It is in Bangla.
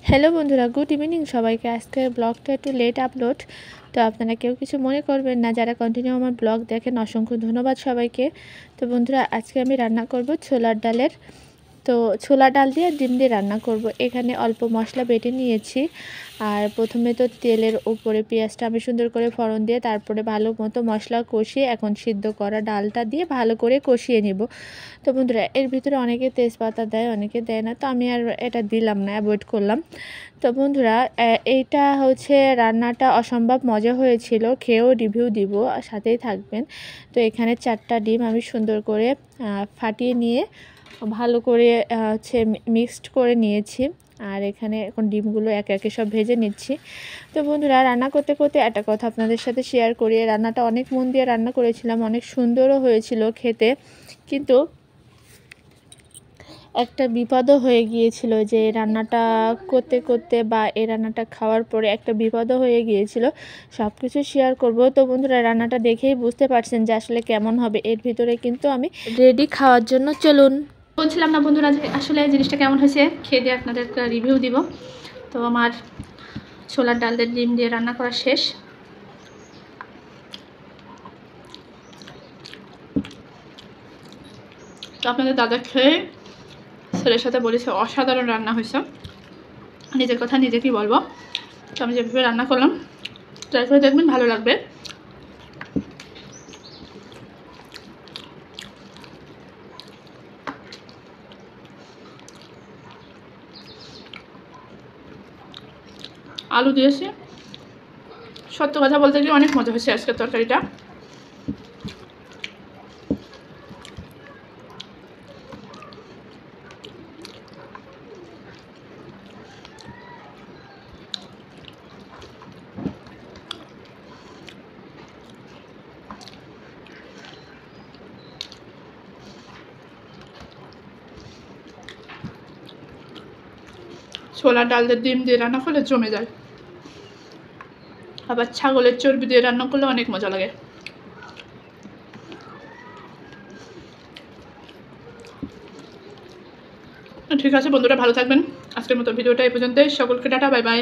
হ্যালো বন্ধুরা, গুড ইভিনিং সবাইকে। আজকের ব্লগটা একটু লেট আপলোড, তো আপনারা কেউ কিছু মনে করবেন না। যারা কন্টিনিউ আমার ব্লগ দেখেন অসংখ্য ধন্যবাদ সবাইকে। তো বন্ধুরা, আজকে আমি রান্না করব ছোলার ডালের, তো ছোলা ডাল দিয়ে ডিম দিয়ে রান্না করব। এখানে অল্প মশলা বেটে নিয়েছি, আর প্রথমে তো তেলের উপরে পেঁয়াজটা আমি সুন্দর করে ফোড়ন দিয়ে তারপরে ভালো মতো মশলা কষিয়ে এখন সিদ্ধ করা ডালটা দিয়ে ভালো করে কষিয়ে নিব। তো বন্ধুরা, এর ভিতরে অনেকে তেজপাতা দেয়, অনেকে দেয় না, তো আমি আর এটা দিলাম না, অ্যাভয়েড করলাম। তো বন্ধুরা, এইটা হচ্ছে রান্নাটা অসম্ভব মজা হয়েছিল, খেয়েও রিভিউ দিব, সাথেই থাকবেন। তো এখানে 4টা ডিম আমি সুন্দর করে ফাটিয়ে নিয়ে ভালো করে হচ্ছে মিক্সড করে নিয়েছি, আর এখানে এখন ডিমগুলো একে একে সব ভেজে নিচ্ছি। তো বন্ধুরা, রান্না করতে করতে একটা কথা আপনাদের সাথে শেয়ার করি। রান্নাটা অনেক মন দিয়ে রান্না করেছিলাম, অনেক সুন্দরও হয়েছিল খেতে, কিন্তু একটা বিপদও হয়ে গিয়েছিল, যে রান্নাটা করতে করতে বা এই রান্নাটা খাওয়ার পরে একটা বিপদও হয়ে গিয়েছিল। সব কিছু শেয়ার করব। তো বন্ধুরা, রান্নাটা দেখেই বুঝতে পারছেন যে আসলে কেমন হবে। এর ভিতরে কিন্তু আমি রেডি খাওয়ার জন্য, চলুন। বলছিলাম না বন্ধুরা যে আসলে জিনিসটা কেমন হয়েছে, খেয়ে দিয়ে আপনাদের একটা রিভিউ দিব। তো আমার ছোলার ডালের ডিম দিয়ে রান্না করা শেষ। তো আপনাদের দাদা খেয়ে ছেলের সাথে বলেছে অসাধারণ রান্না হয়েছে। নিজের কথা নিজেকেই বলবো। তো আমি যেভাবে রান্না করলাম ট্রাই করে দেখবেন, ভালো লাগবে। আলু দিয়েছি, সত্য কথা বলতে গিয়ে অনেক মজা হয়েছে আজকের তরকারিটা। ছোলার ডাল দিয়ে ডিম দিয়ে রান্না করলে জমে যায়, আবার ছাগলের চর্বি দিয়ে রান্না করলে অনেক মজা লাগে। ঠিক আছে বন্ধুরা, ভালো থাকবেন। আজকের মতো ভিডিওটা এই পর্যন্তই। সকলকে টাটা, বাই বাই।